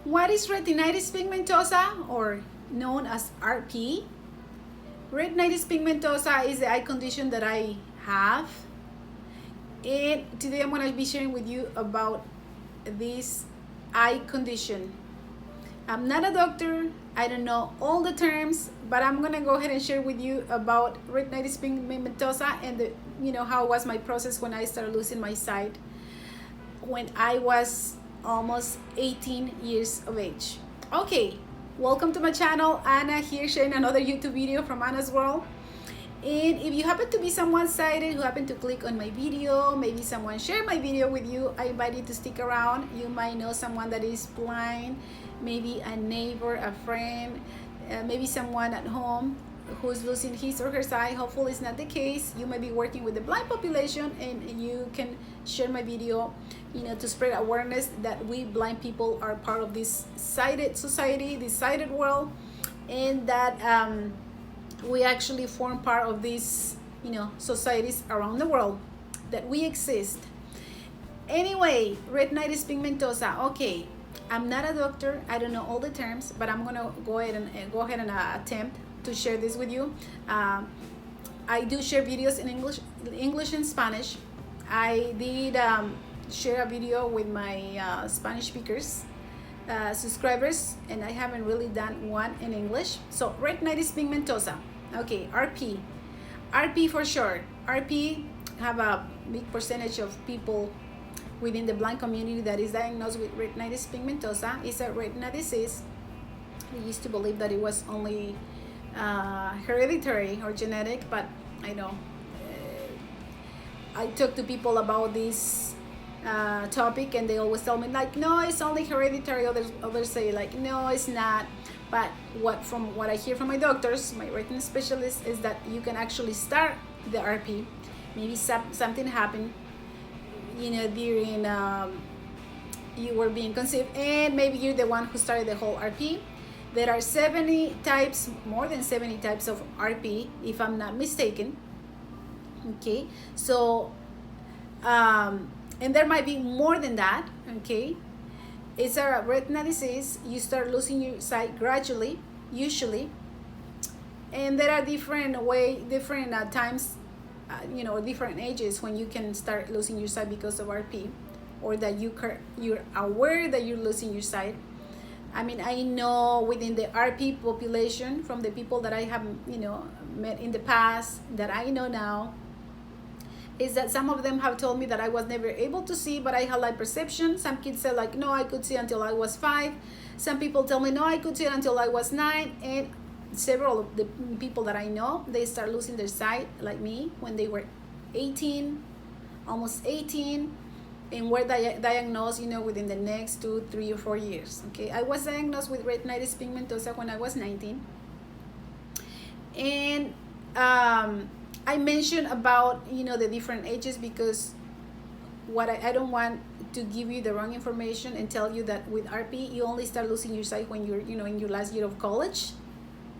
What is retinitis pigmentosa, or known as RP? Retinitis pigmentosa is the eye condition that I have. And today I'm going to be sharing with you about this eye condition. I'm not a doctor, I don't know all the terms, but I'm going to go ahead and share with you about retinitis pigmentosa and how was my process when I started losing my sight when I was almost 18 years of age. Okay, welcome to my channel. Anna here, sharing another YouTube video from Fromannasworld. And if you happen to be someone sighted who happened to click on my video, maybe someone shared my video with you, I invite you to stick around. You might know someone that is blind, maybe a neighbor, a friend, maybe someone at home who's losing his or her sight. Hopefully it's not the case. You may be working with the blind population, and you can share my video, to spread awareness that we blind people are part of this sighted society, this sighted world, and that we actually form part of these societies around the world, that we exist. Anyway, retinitis pigmentosa. Okay, I'm not a doctor, I don't know all the terms, but I'm gonna go ahead and attempt to share this with you. I do share videos in English and Spanish. I did share a video with my Spanish speakers subscribers, and I haven't really done one in English. So retinitis pigmentosa, okay, RP for short. RP have a big percentage of people within the blind community that is diagnosed with retinitis pigmentosa. It's a retina disease. We used to believe that it was only hereditary or genetic, but I know I talk to people about this topic, and they always tell me like, no, it's only hereditary. Others say like, no, it's not. But from what I hear from my doctors, my retina specialists, is that you can actually start the RP. Maybe something happened, during you were being conceived, and maybe you're the one who started the whole RP. There are 70 types, more than 70 types of RP, if I'm not mistaken. Okay, so and there might be more than that. Okay, it's a retina disease. You start losing your sight gradually, usually, and there are different times, different ages when you can start losing your sight because of RP, or that you're aware that you're losing your sight. I mean, I know within the RP population, from the people that I have met in the past, that I know now, is that some of them have told me that I was never able to see, but I had light perception. Some kids say like, no, I could see until I was 5. Some people tell me, no, I could see until I was 9. And several of the people that I know, they start losing their sight like me when they were 18, almost 18, and were diagnosed within the next 2, 3, or 4 years. Okay, I was diagnosed with retinitis pigmentosa when I was 19. And I mentioned about the different ages, because I don't want to give you the wrong information and tell you that with RP you only start losing your sight when you're in your last year of college,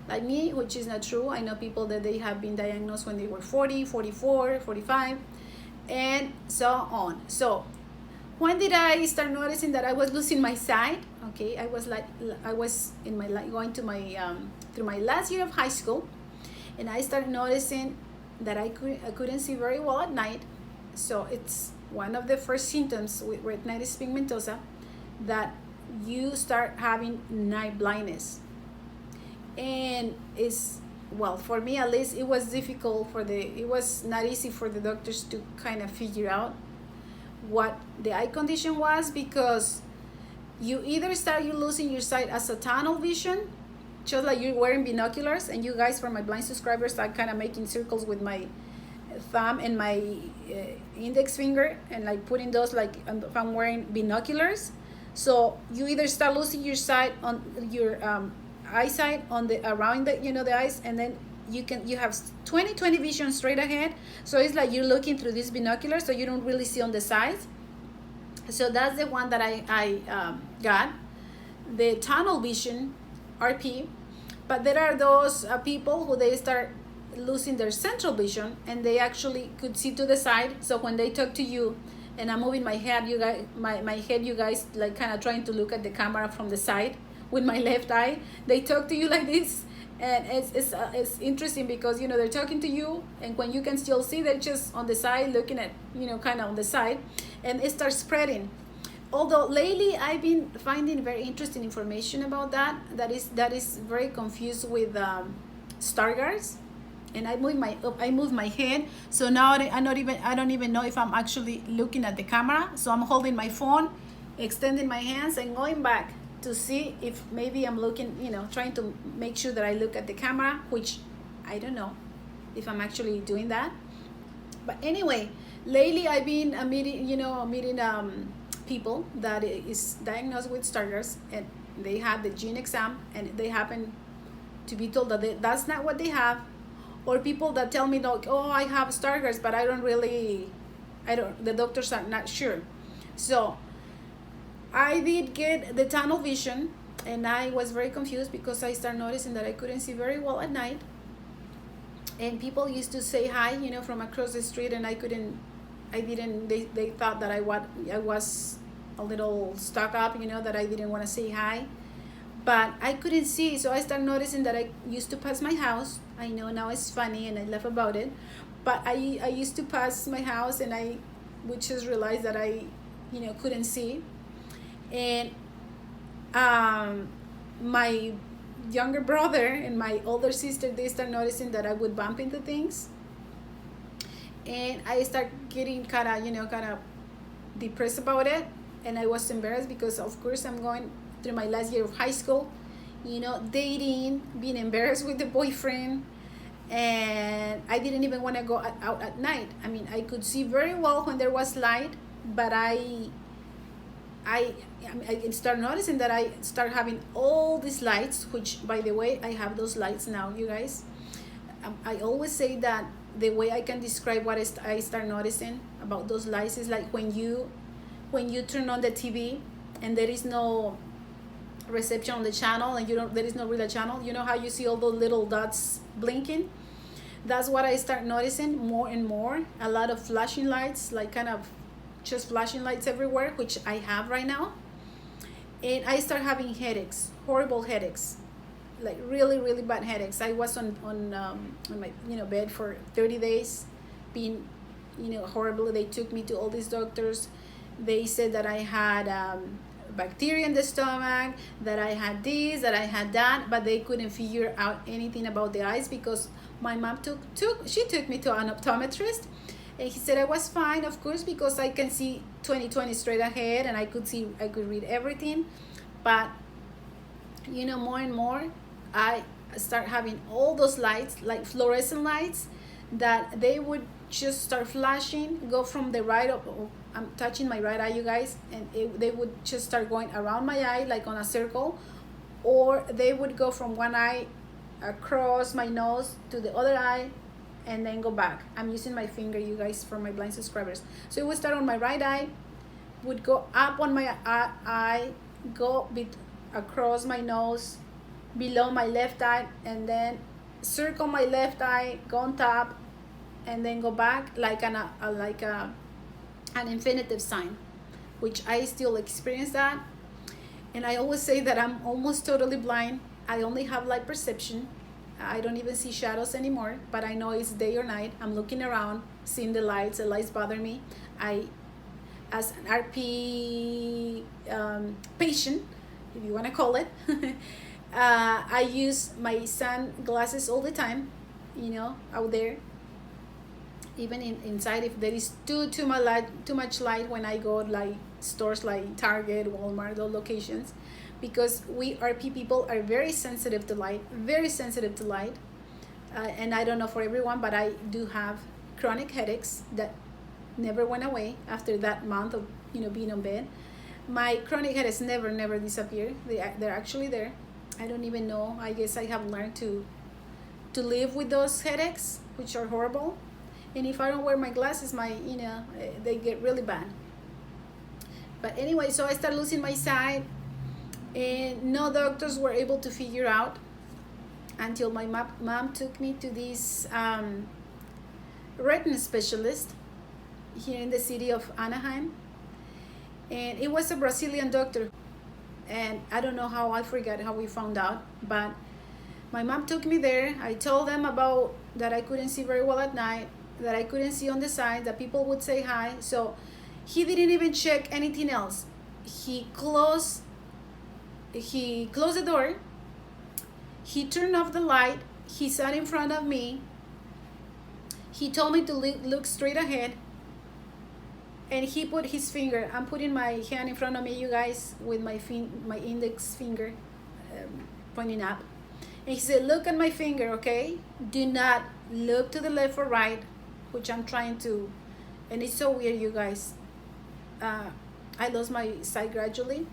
like me, which is not true. I know people that they have been diagnosed when they were 40, 44, 45, and so on. So when did I start noticing that I was losing my sight? Okay, I was in my going to my through my last year of high school, and I started noticing that I couldn't see very well at night. So it's one of the first symptoms with retinitis pigmentosa, that you start having night blindness. And for me at least, it was difficult it was not easy for the doctors to kind of figure out what the eye condition was, because you either start losing your sight as a tunnel vision, just like you're wearing binoculars. And you guys, for my blind subscribers, I'm kind of making circles with my thumb and my index finger, and like putting those like if I'm wearing binoculars. So you either start losing your sight on your eyesight on the around the eyes, and then you have 20/20 vision straight ahead. So it's like you're looking through these binoculars, so you don't really see on the sides. So that's the one that I got, the tunnel vision RP. But there are those people who they start losing their central vision, and they actually could see to the side. So when they talk to you, and I'm moving my head, you guys, my head, you guys, like kind of trying to look at the camera from the side with my left eye. They talk to you like this, and it's interesting because they're talking to you, and when you can still see, they're just on the side looking at kind of on the side, and it starts spreading. Although lately I've been finding very interesting information about that is very confused with Stargardt's. And I move my head, so now I don't even know if I'm actually looking at the camera. So I'm holding my phone, extending my hands, and going back to see if maybe I'm looking, trying to make sure that I look at the camera, which I don't know if I'm actually doing that. But anyway, lately I've been meeting people that is diagnosed with Stargardt's, and they had the gene exam, and they happen to be told that that's not what they have. Or people that tell me, like, oh, I have Stargardt's, but the doctors are not sure. So I did get the tunnel vision, and I was very confused because I started noticing that I couldn't see very well at night. And people used to say hi, from across the street, and they thought that I was a little stuck up, that I didn't want to say hi. But I couldn't see, so I started noticing that I used to pass my house. I know now it's funny and I laugh about it, but I used to pass my house, and I would just realize that I couldn't see. And my younger brother and my older sister, they start noticing that I would bump into things, and I start getting kind of depressed about it. And I was embarrassed because, of course, I'm going through my last year of high school, dating, being embarrassed with the boyfriend, and I didn't even want to go out at night. I mean, I could see very well when there was light, but I started noticing that I start having all these lights, which, by the way, I have those lights now, you guys. I always say that the way I can describe what I start noticing about those lights is like when you turn on the TV and there is no reception on the channel, and there is no real channel. You know how you see all those little dots blinking? That's what I start noticing more and more. A lot of flashing lights, like kind of just flashing lights everywhere, which I have right now. And I start having headaches, horrible headaches, like really, really bad headaches. I was on my bed for 30 days, being horrible. They took me to all these doctors. They said that I had bacteria in the stomach, that I had this, that I had that, but they couldn't figure out anything about the eyes because my mom took me to an optometrist, and he said I was fine, of course, because I can see 20/20 straight ahead, and I could read everything. But more and more I start having all those lights, like fluorescent lights, that they would just start flashing, go from the right up. I'm touching my right eye, you guys, and they would just start going around my eye like on a circle, or they would go from one eye across my nose to the other eye and then go back. I'm using my finger, you guys, for my blind subscribers. So it would start on my right eye, would go up on my eye, go across my nose, below my left eye, and then circle my left eye, go on top, and then go back like an infinitive sign, which I still experience that. And I always say that I'm almost totally blind. I only have light perception. I don't even see shadows anymore, but I know it's day or night. I'm looking around, seeing the lights bother me. As an RP patient, if you want to call it, I use my sunglasses all the time, out there. Even inside, if there is too much light when I go like stores like Target, Walmart, those locations, because we RP people are very sensitive to light, and I don't know for everyone, but I do have chronic headaches that never went away after that month of being on bed. My chronic headaches never disappear. They're actually there. I don't even know. I guess I have learned to live with those headaches, which are horrible. And if I don't wear my glasses, they get really bad. But anyway, so I started losing my sight, and no doctors were able to figure out until my mom took me to this retina specialist. here in the city of Anaheim, and it was a Brazilian doctor. And I don't know how, I forgot how we found out, but my mom took me there. I told them about that I couldn't see very well at night, that I couldn't see on the side, that people would say hi. So he didn't even check anything else. He closed the door. He turned off the light. He sat in front of me. He told me to look straight ahead. And he put his finger, I'm putting my hand in front of me, you guys, with my index finger pointing up. And he said, look at my finger, okay? Do not look to the left or right, which I'm trying to. And it's so weird, you guys. I lost my sight gradually,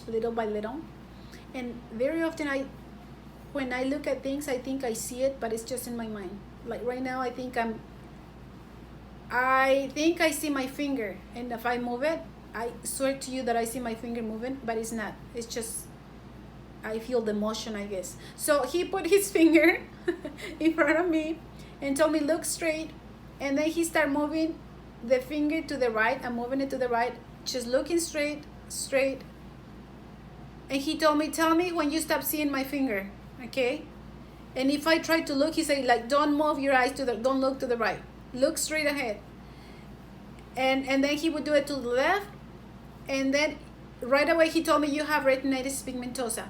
little by little. And very often when I look at things, I think I see it, but it's just in my mind. Like right now, I think I see my finger, and if I move it, I swear to you that I see my finger moving, but it's not. It's just, I feel the motion, I guess. So he put his finger in front of me and told me, look straight. And then he started moving the finger to the right. I'm moving it to the right, just looking straight. And he told me, tell me when you stop seeing my finger, okay? And if I try to look, he said, like, don't move your eyes don't look to the right. Look straight ahead. And then he would do it to the left. And then right away he told me, you have retinitis pigmentosa.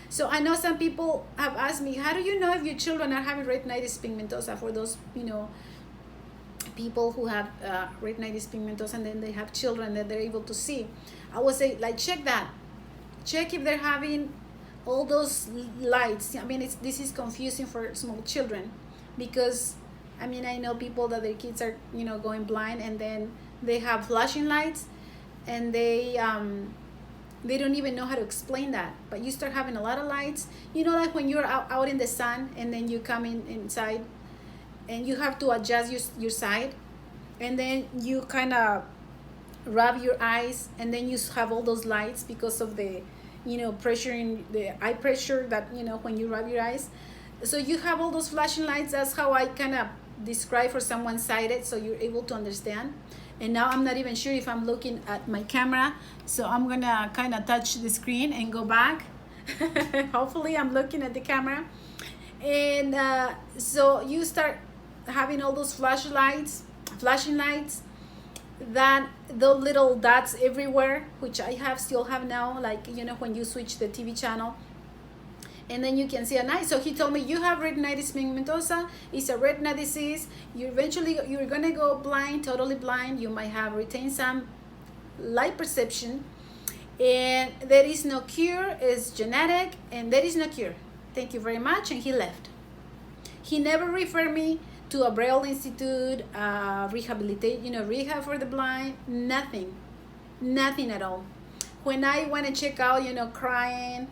So I know some people have asked me, how do you know if your children are having retinitis pigmentosa? For those, people who have retinitis pigmentosa and then they have children that they're able to see. I would say, like, check that. Check if they're having all those lights. I mean, this is confusing for small children, because I know people that their kids are, going blind, and then they have flashing lights, and they don't even know how to explain that. But you start having a lot of lights, like when you're out in the sun, and then you come inside, and you have to adjust your sight, and then you kind of rub your eyes, and then you have all those lights because of the, pressure in the eye pressure that, when you rub your eyes. So you have all those flashing lights. That's how I kind of describe for someone sighted, so you're able to understand. And now I'm not even sure if I'm looking at my camera, so I'm gonna kind of touch the screen and go back. Hopefully I'm looking at the camera. And so you start having all those flashing lights, that the little dots everywhere, which I still have now, like, when you switch the TV channel, and then you can see at night. So he told me, you have retinitis pigmentosa. It's a retina disease. You're gonna go blind, totally blind. You might have retained some light perception, and there is no cure. It's genetic, and there is no cure. Thank you very much. And he left. He never referred me to a Braille Institute, rehab for the blind. Nothing at all. When I went to check out, crying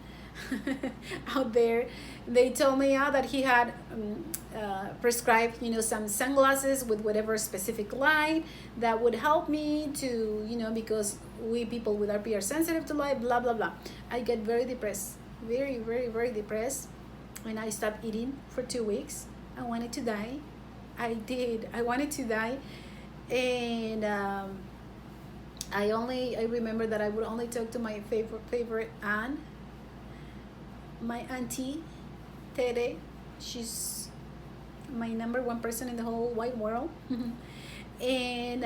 out there, they told me that he had prescribed, some sunglasses with whatever specific light that would help me to, because we people with RP are sensitive to light, blah blah blah. I get very depressed, very very very depressed, and I stopped eating for 2 weeks. I wanted to die. I wanted to die. And I remember that I would only talk to my favorite aunt, my auntie Tere. She's my number one person in the whole wide world. And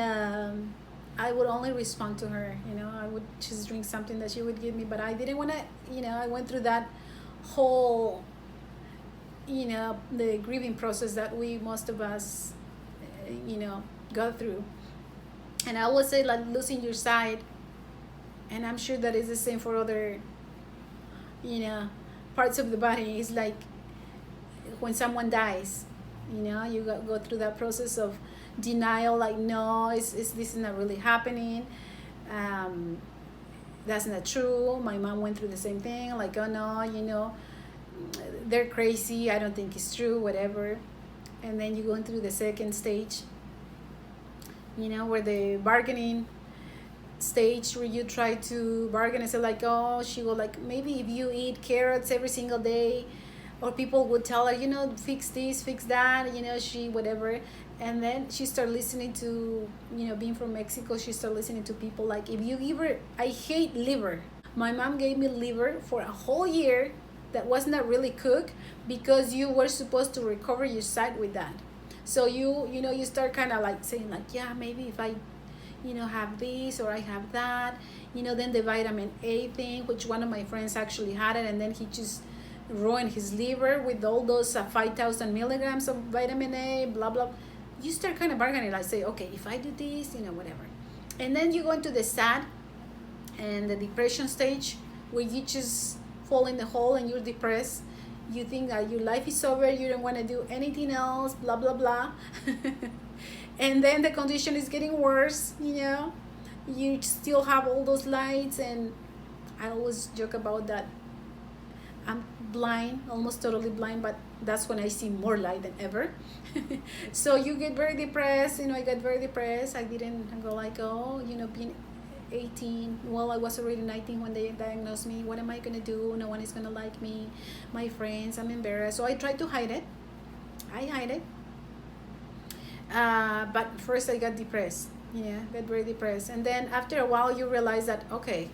I would only respond to her. I would just drink something that she would give me, but I didn't want to. I went through that whole, the grieving process that most of us, go through. And I would say, like, losing your sight, and I'm sure that is the same for other, parts of the body. Is like when someone dies, you go through that process of denial, like, no, this is not really happening. That's not true. My mom went through the same thing, like, oh no, they're crazy, I don't think it's true, whatever. And then you go through the second stage, where the bargaining stage, where you try to bargain and say, like, oh, she will, like, maybe if you eat carrots every single day, or people would tell her, fix this, fix that, she whatever. And then she started listening to, being from Mexico, she started listening to people like, if you liver, I hate liver. My mom gave me liver for a whole year that was not really cooked, because you were supposed to recover your sight with that. So you start kind of like saying like, yeah, maybe if I have this or I have that, then the vitamin A thing, which one of my friends actually had it, and then he just ruined his liver with all those 5,000 milligrams of vitamin A, blah blah. You start kind of bargaining, like say, okay, if I do this, whatever. And then you go into the sad and the depression stage, where you just fall in the hole and you're depressed. You think that your life is over, you don't want to do anything else, blah blah blah. And then the condition is getting worse, you still have all those lights. And I always joke about that I'm blind, almost totally blind, but that's when I see more light than ever. So you get very depressed. I got very depressed. I didn't go like, oh, being 18, well, I was already 19 when they diagnosed me. What am I gonna do? No one is gonna like me, my friends, I'm embarrassed. So I tried to hide it. I hide it. But first I got depressed. Got very depressed. And then after a while you realize that, okay,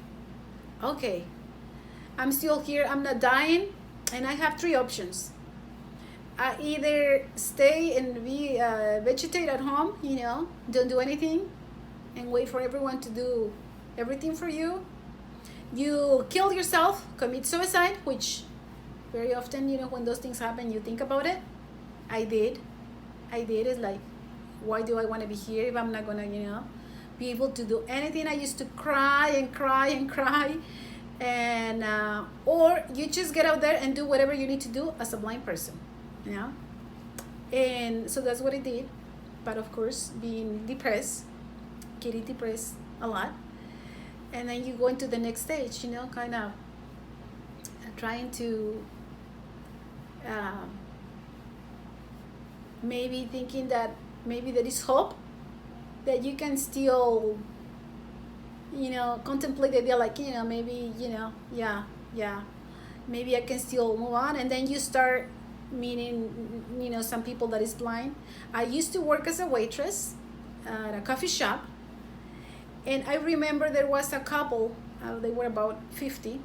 I'm still here, I'm not dying, and I have three options. I either stay and be vegetate at home, don't do anything, and wait for everyone to do everything for you. You kill yourself, commit suicide, which very often, when those things happen, you think about it. I did. It's like, why do I want to be here if I'm not gonna, be able to do anything? I used to cry and cry and cry. And or you just get out there and do whatever you need to do as a blind person, and so that's what I did. But of course, being depressed, getting depressed a lot, and then you go into the next stage, kind of trying to maybe thinking that maybe there is hope, that you can still contemplate the idea, like, maybe, maybe I can still move on. And then you start meeting, some people that is blind. I used to work as a waitress at a coffee shop, and I remember there was a couple, they were about 50,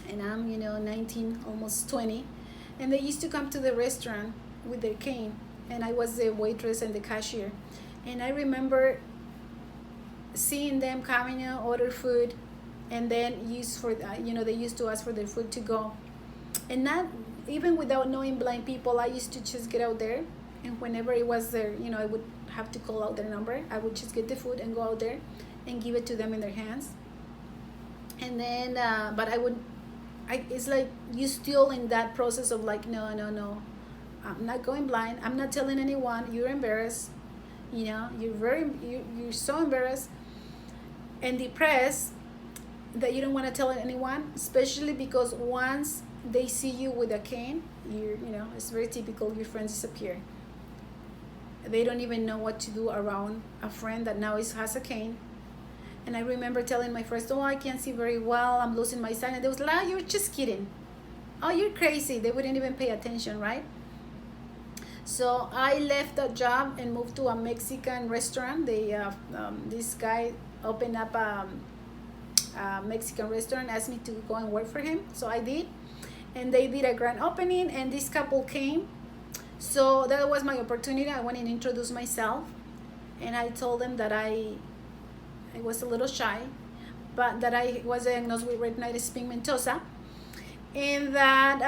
and I'm, 19, almost 20, and they used to come to the restaurant with their cane, and I was the waitress and the cashier. And I remember seeing them coming, order food, and then use for they used to ask for their food to go. And not even without knowing blind people, I used to just get out there, and whenever it was there, I would have to call out their number. I would just get the food and go out there and give it to them in their hands. And then but it's like you still in that process of like, no, I'm not going blind, I'm not telling anyone. You're embarrassed, you're so embarrassed and depressed that you don't want to tell anyone, especially because once they see you with a cane, it's very typical, your friends disappear. They don't even know what to do around a friend that now has a cane. And I remember telling my friends, oh, I can't see very well, I'm losing my sight. And they was like, oh, you're just kidding. Oh, you're crazy. They wouldn't even pay attention, right? So I left that job and moved to a Mexican restaurant. This guy opened up a Mexican restaurant, asked me to go and work for him. So I did. And they did a grand opening, and this couple came. So that was my opportunity. I went and introduced myself. And I told them that I was a little shy, but that I was diagnosed with retinitis pigmentosa. And that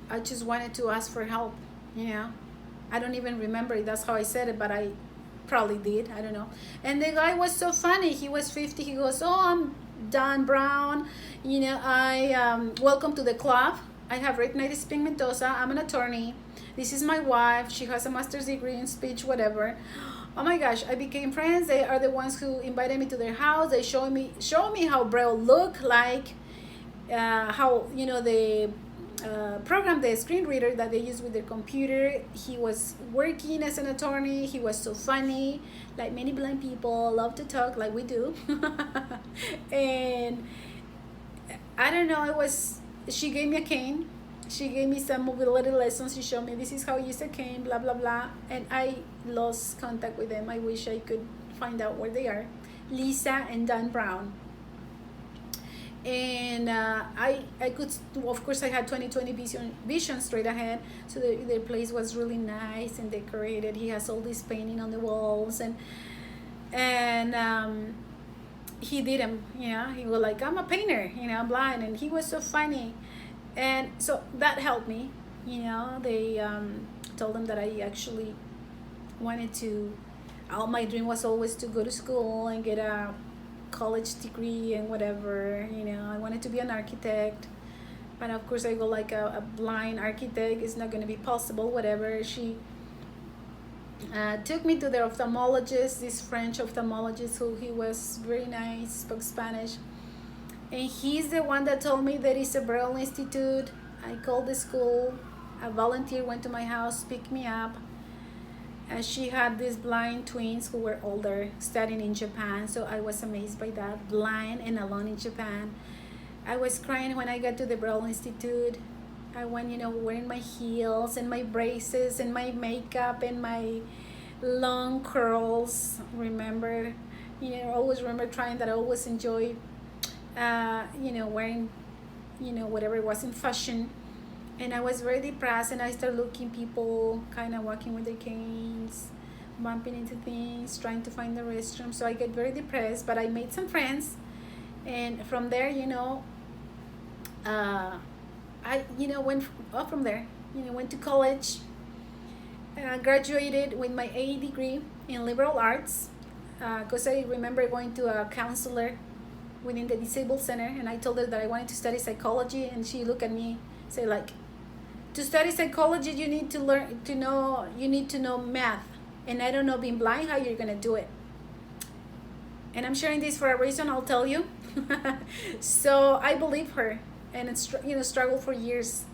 I just wanted to ask for help, I don't even remember it. That's how I said it, but I probably did. I don't know. And the guy was so funny. He was 50. He goes, oh, I'm Dan Brown. I welcome to the club. I have retinitis pigmentosa. I'm an attorney. This is my wife. She has a master's degree in speech, whatever. Oh my gosh, I became friends. They are the ones who invited me to their house. They show me how Braille look like, how the program, the screen reader that they use with their computer. He was working as an attorney. He was so funny, like many blind people love to talk like we do. And I don't know, she gave me a cane, She gave me some mobility lessons. She showed me this is how you use a cane, blah blah blah, and I lost contact with them. I wish I could find out where they are. Lisa and Dan Brown. And I could, of course, I had 20/20 vision straight ahead, so the place was really nice and decorated. He has all this painting on the walls, and he did him, he was like, I'm a painter, I'm blind, and he was so funny. And so that helped me. They told them that I actually wanted to, my dream was always to go to school and get a college degree and whatever. I wanted to be an architect, but of course I go like a blind architect is not going to be possible, whatever. She took me to the ophthalmologist, this French ophthalmologist, who he was very nice, spoke Spanish, and he's the one that told me there is a Braille Institute. I called the school, a volunteer went to my house, picked me up. She had these blind twins who were older, studying in Japan, so I was amazed by that, blind and alone in Japan. I was crying when I got to the Braille Institute. I went, wearing my heels and my braces and my makeup and my long curls. Remember, always remember trying that. I always enjoy, wearing, whatever was in fashion. And I was very depressed, and I started looking people kind of walking with their canes, bumping into things, trying to find the restroom. So I get very depressed, but I made some friends. And from there, I went up from there, went to college, graduated with my A degree in liberal arts, because I remember going to a counselor within the disabled center, and I told her that I wanted to study psychology, and she looked at me, say like, to study psychology you need to know math, and I don't know, being blind, how you're gonna do it. And I'm sharing this for a reason, I'll tell you. So I believe her, and it's struggled for years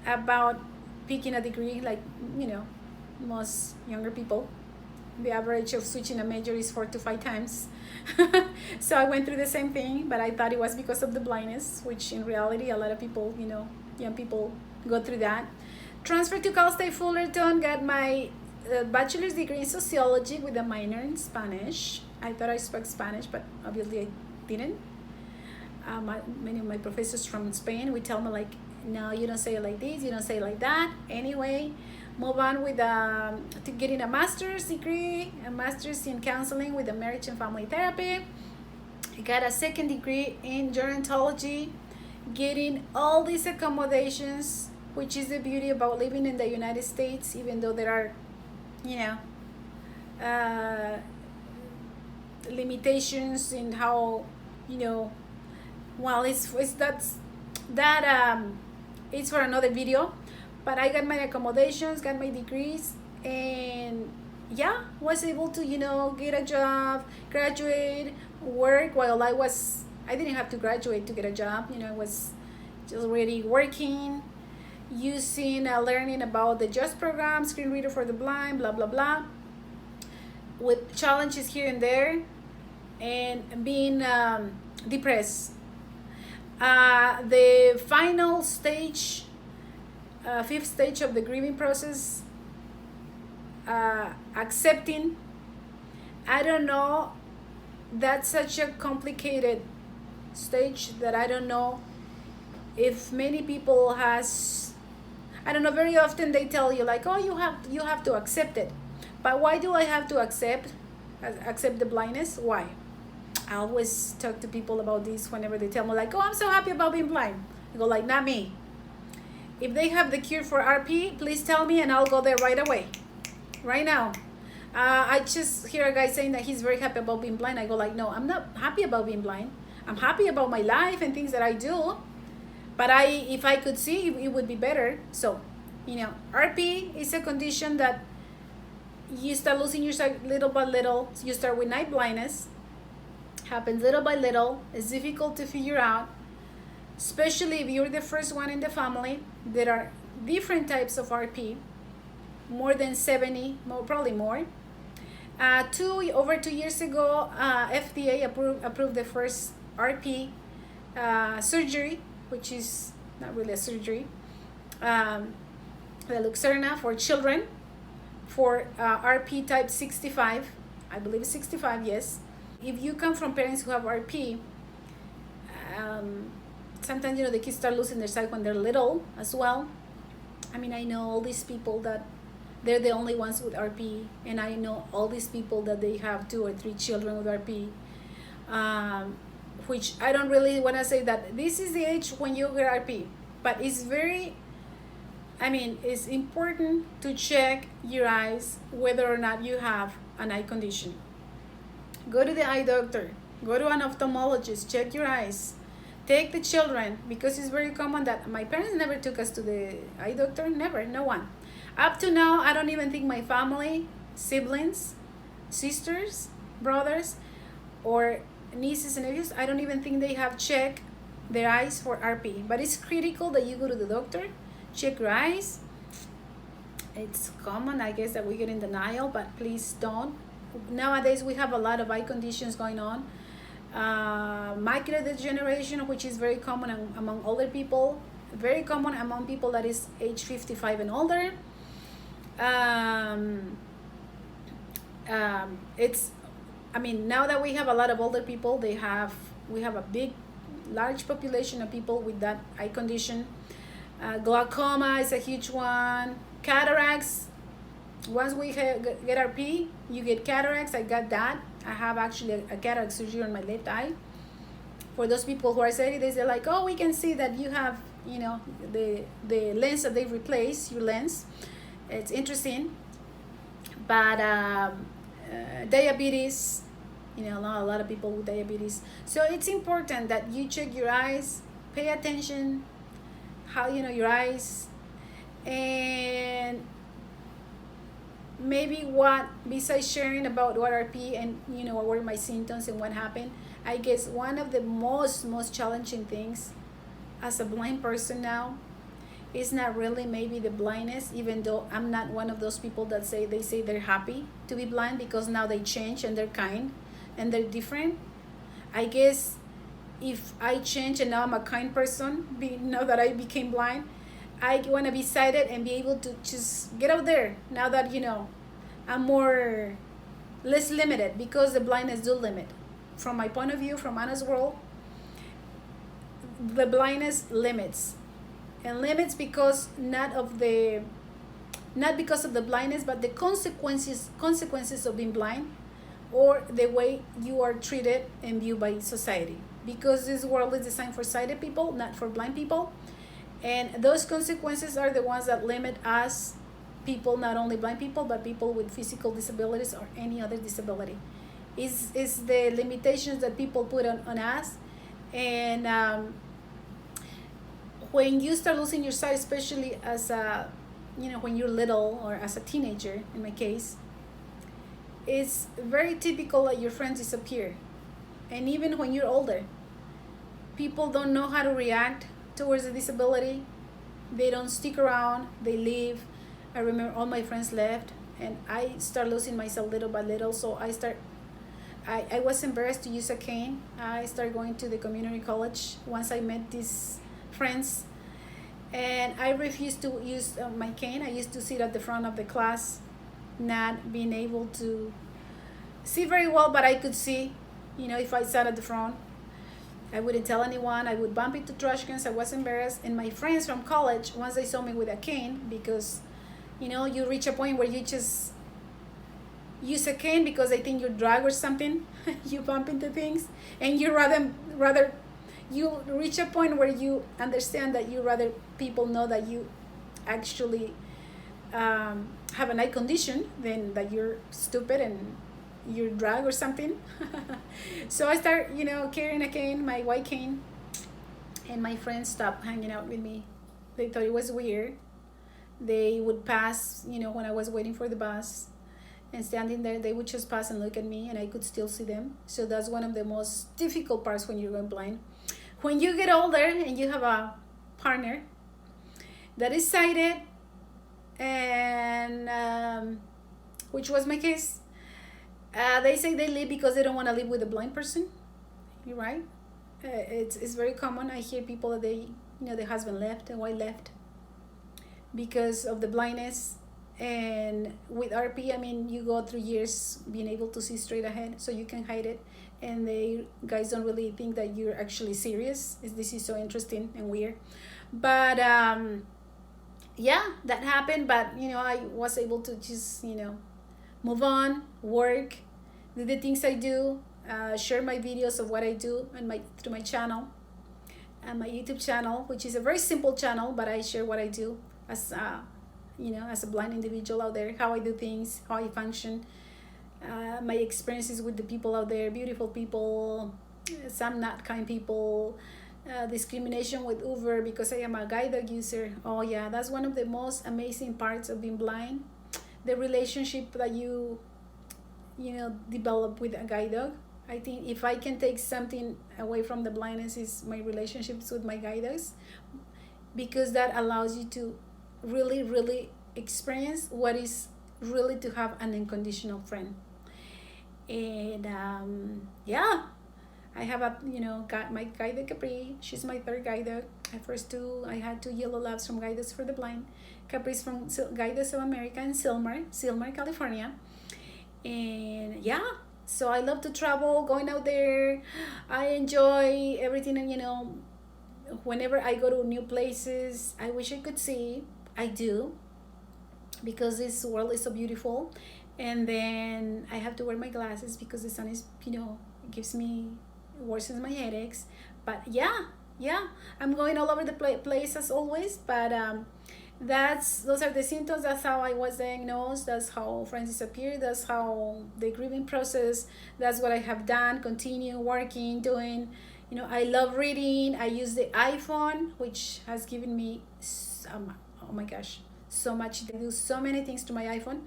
about picking a degree, like most younger people. The average of switching a major is 4 to 5 times. So I went through the same thing, but I thought it was because of the blindness, which in reality a lot of people, young people go through that. Transferred to Cal State Fullerton, got my bachelor's degree in sociology with a minor in Spanish. I thought I spoke Spanish, but obviously I didn't. Many of my professors from Spain would tell me like, no, you don't say it like this, you don't say it like that. Anyway, move on with to getting a master's degree, a master's in counseling with a marriage and family therapy. I got a second degree in gerontology, getting all these accommodations, which is the beauty about living in the United States, even though there are, limitations in how, well, it's for another video. But I got my accommodations, got my degrees, and was able to, get a job, graduate, work while I didn't have to graduate to get a job. I was just already working, learning about the JUST program, screen reader for the blind, blah, blah, blah, with challenges here and there, and being depressed. The final stage, 5th stage of the grieving process, accepting. I don't know, that's such a complicated stage that I don't know if many people has. I don't know, very often they tell you like, oh, you have to accept it. But why do I have to accept the blindness? Why? I always talk to people about this whenever they tell me like, oh, I'm so happy about being blind. I go like, not me. If they have the cure for RP, please tell me and I'll go there right away, right now. I just hear a guy saying that he's very happy about being blind. I go like, no, I'm not happy about being blind. I'm happy about my life and things that I do. But if I could see, it would be better. So, RP is a condition that you start losing your sight little by little. You start with night blindness. Happens little by little. It's difficult to figure out, especially if you're the first one in the family. There are different types of RP, more than 70, probably more. Over 2 years ago, FDA approved the first RP surgery, which is not really a surgery, um, the Luxerna for children, for RP type 65, I believe it's 65, yes. If you come from parents who have RP, sometimes the kids start losing their sight when they're little as well. I mean, I know all these people that they're the only ones with RP, and I know all these people that they have 2 or 3 children with RP, which I don't really want to say that this is the age when you get RP, but it's it's important to check your eyes whether or not you have an eye condition. Go to the eye doctor, go to an ophthalmologist, check your eyes. Take the children, because it's very common that my parents never took us to the eye doctor, never, no one. Up to now, I don't even think my family, siblings, sisters, brothers, or nieces and nephews, I don't even think they have checked their eyes for RP. But it's critical that you go to the doctor, check your eyes. It's common, I guess, that we get in denial, but please don't. Nowadays, we have a lot of eye conditions going on. Macular degeneration, which is very common among older people, very common among people that is age 55 and older. Now that we have a lot of older people, we have a large population of people with that eye condition. Glaucoma is a huge one. Cataracts. Once we get RP, you get cataracts. I got that. I have actually a cataract surgery on my left eye. For those people who are saying, they say like, oh, we can see that you have, the lens that they replace, your lens. It's interesting. But diabetes, a lot of people with diabetes. So it's important that you check your eyes, pay attention, how, your eyes, and maybe besides sharing about what RP and what were my symptoms and what happened, I guess one of the most challenging things as a blind person now is not really maybe the blindness, even though I'm not one of those people that say they're happy to be blind, because now they change and they're kind and they're different. I guess if I change and now I'm a kind person, now that I became blind, I want to be sighted and be able to just get out there now that I'm less limited, because the blindness do limit. From my point of view, from Fromannasworld, the blindness limits, and limits because not because of the blindness, but the consequences of being blind, or the way you are treated and viewed by society, because this world is designed for sighted people, not for blind people. And those consequences are the ones that limit us, people, not only blind people, but people with physical disabilities or any other disability. Is the limitations that people put on us. And when you start losing your sight, especially as when you're little or as a teenager, in my case, it's very typical that your friends disappear. And even when you're older, people don't know how to react towards a disability. They don't stick around, they leave. I remember all my friends left, and I start losing myself little by little. So I was embarrassed to use a cane. I started going to the community college once I met these friends, and I refused to use my cane. I used to sit at the front of the class, not being able to see very well, but I could see, if I sat at the front. I wouldn't tell anyone. I would bump into trash cans. I was embarrassed. And my friends from college, once they saw me with a cane, because, you reach a point where you just use a cane because they think you're drug or something. You bump into things, and you rather you reach a point where you understand that you rather people know that you actually have an eye condition than that you're stupid and you're drug or something. So I start, carrying a cane, my white cane, and my friends stopped hanging out with me. They thought it was weird. They would pass, when I was waiting for the bus and standing there, they would just pass and look at me, and I could still see them. So that's one of the most difficult parts when you're going blind. When you get older and you have a partner that is sighted, and which was my case, they say they leave because they don't want to live with a blind person. You're right. It's very common. I hear people that the husband left, the wife left, because of the blindness. And with RP, I mean, you go through years being able to see straight ahead, so you can hide it, and they guys don't really think that you're actually serious. This is so interesting and weird. But yeah, that happened. But I was able to just move on, work, do the things I do, share my videos of what I do and through my channel, my YouTube channel, which is a very simple channel, but I share what I do as as a blind individual out there, how I do things, how I function, my experiences with the people out there, beautiful people, some not kind people, discrimination with Uber because I am a guide dog user. Oh yeah, that's one of the most amazing parts of being blind, the relationship that you develop with a guide dog. I think if I can take something away from the blindness, is my relationships with my guide dogs, because that allows you to really, really experience what is really to have an unconditional friend. And yeah, I have got my guide dog Capri. She's my third guide dog. I had two yellow labs from Guide Dogs for the Blind. Capri's from Guide Dogs of America in Silmar, California. And yeah, so I love to travel, going out there. I enjoy everything, and whenever I go to new places, I wish I could see. I do, because this world is so beautiful. And then I have to wear my glasses because the sun is, worsens my headaches. But yeah, I'm going all over the place as always. But those are the symptoms. That's how I was diagnosed. That's how friends disappeared. That's how the grieving process. That's what I have done. Continue working, doing. I love reading. I use the iPhone, which has given me oh my gosh, so much. I do so many things to my iPhone.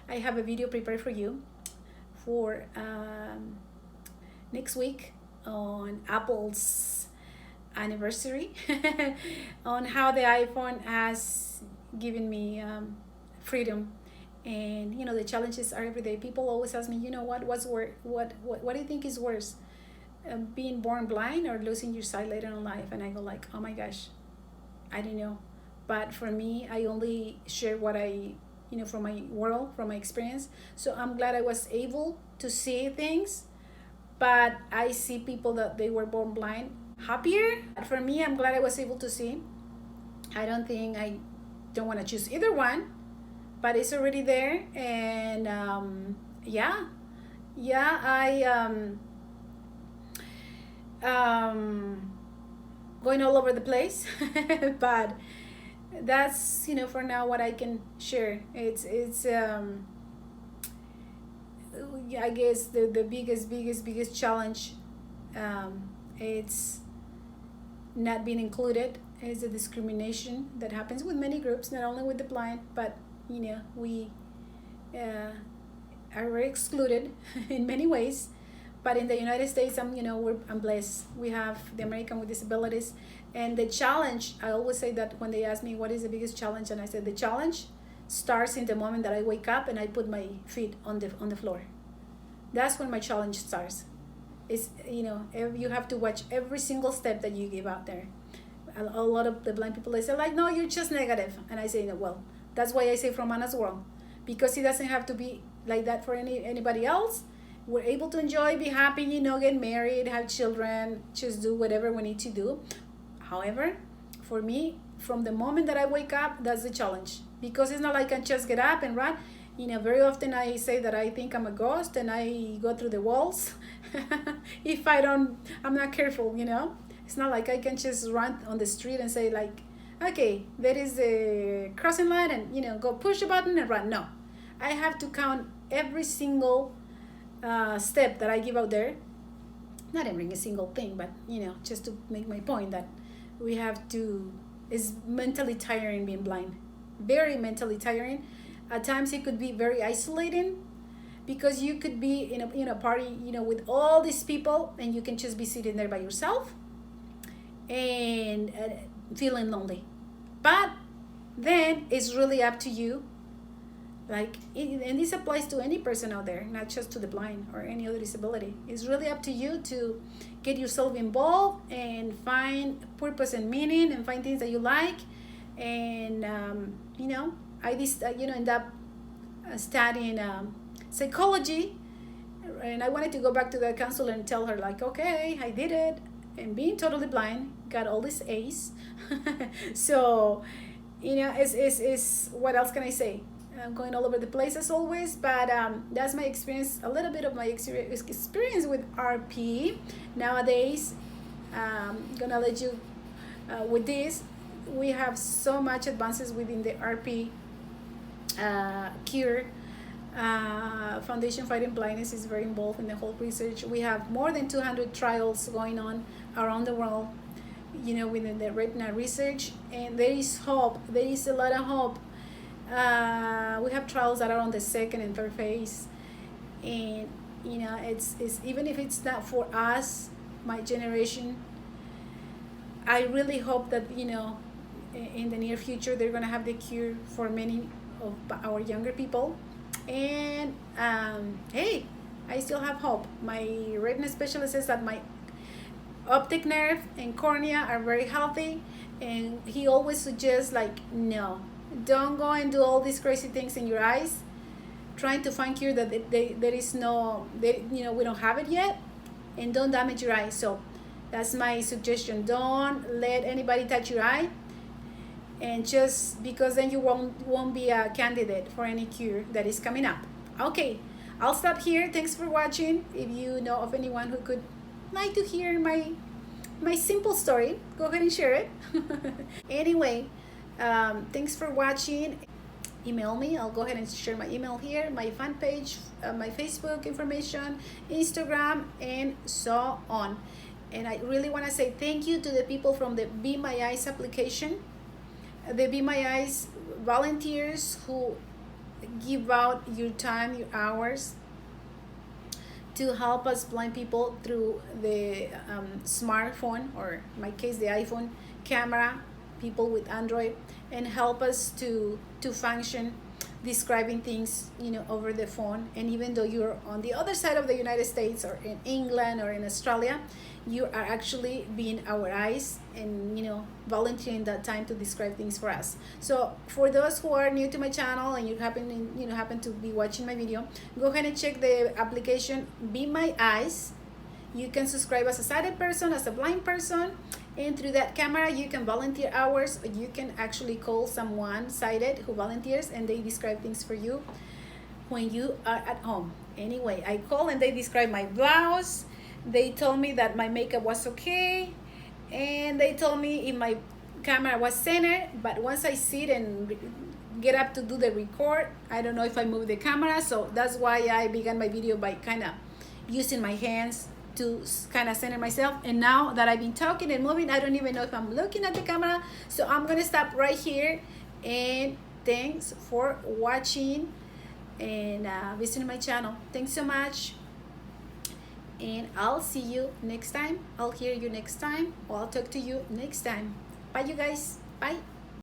I have a video prepared for you for next week on Apple's anniversary on how the iPhone has given me freedom. And the challenges are every day. People always ask me, what's worse? What do you think is worse, being born blind or losing your sight later in life? And I go like, oh my gosh, I don't know. But for me, I only share what I from my world, from my experience. So I'm glad I was able to see things. But I see people that they were born blind happier. For me, I'm glad I was able to see. I don't want to choose either one, but it's already there. And yeah, I going all over the place. But that's for now what I can share. It's I guess the biggest challenge, it's not being included, is the discrimination that happens with many groups, not only with the blind, but we are very excluded in many ways. But in the United States, I'm blessed. We have the American with Disabilities. And the challenge, I always say that when they ask me what is the biggest challenge, and I said the challenge starts in the moment that I wake up and I put my feet on the floor. That's when my challenge starts. It's you have to watch every single step that you give out there. A lot of the blind people, they say like, no, you're just negative. And I say, no, well, that's why I say Fromannasworld, because it doesn't have to be like that for anybody else. We're able to enjoy, be happy, get married, have children, just do whatever we need to do. However, for me, from the moment that I wake up, that's the challenge, because it's not like I just get up and run. Very often I say that I think I'm a ghost and I go through the walls. If I'm not careful, It's not like I can just run on the street and say like, okay, there is the crossing line and, go push the button and run. No, I have to count every single step that I give out there. Not every single thing, but, just to make my point that we have to, it's mentally tiring being blind. Very mentally tiring. At times it could be very isolating, because you could be in a party, with all these people, and you can just be sitting there by yourself and feeling lonely. But then it's really up to you. And this applies to any person out there, not just to the blind or any other disability. It's really up to you to get yourself involved and find purpose and meaning and find things that you like, and I end up studying psychology, and I wanted to go back to the counselor and tell her like, okay, I did it, and being totally blind, got all these A's. So, it's what else can I say? I'm going all over the place as always, but that's my experience, a little bit of my experience with RP. Nowadays, gonna let you with this. We have so much advances within the RP cure. Foundation Fighting Blindness is very involved in the whole research. We have more than 200 trials going on around the world, within the retina research, and there is hope. There is a lot of hope. We have trials that are on the second and third phase, and it's even if it's not for us, my generation, I really hope that in the near future they're gonna have the cure for many of our younger people. And hey, I still have hope. My retina specialist says that my optic nerve and cornea are very healthy, and he always suggests like, no, don't go and do all these crazy things in your eyes trying to find cure that there is no, we don't have it yet, and don't damage your eyes. So that's my suggestion. Don't let anybody touch your eye, and just because then you won't be a candidate for any cure that is coming up. Okay, I'll stop here. Thanks for watching. If you know of anyone who could like to hear my simple story, go ahead and share it. Anyway, thanks for watching. Email me. I'll go ahead and share my email here, my fan page, my Facebook information, Instagram, and so on. And I really want to say thank you to the people from the Be My Eyes application, the Be My Eyes volunteers who give out your time, your hours, to help us blind people through the smartphone, or in my case the iPhone camera, people with Android, and help us to function describing things over the phone. And even though you're on the other side of the United States, or in England, or in Australia, you are actually being our eyes and volunteering that time to describe things for us. So for those who are new to my channel and you happen to be watching my video, go ahead and check the application Be My Eyes. You can subscribe as a sighted person, as a blind person, and through that camera you can volunteer hours. You can actually call someone sighted who volunteers, and they describe things for you when you are at home. Anyway, I call and they describe my blouse. They told me that my makeup was okay, and they told me if my camera was centered. But once I sit and get up to do the record, I don't know if I move the camera. So that's why I began my video by kind of using my hands to kind of center myself. And now that I've been talking and moving, I don't even know if I'm looking at the camera. So I'm gonna stop right here, and thanks for watching and visiting my channel. Thanks so much, and I'll see you next time. I'll hear you next time, or I'll talk to you next time. Bye, you guys. Bye.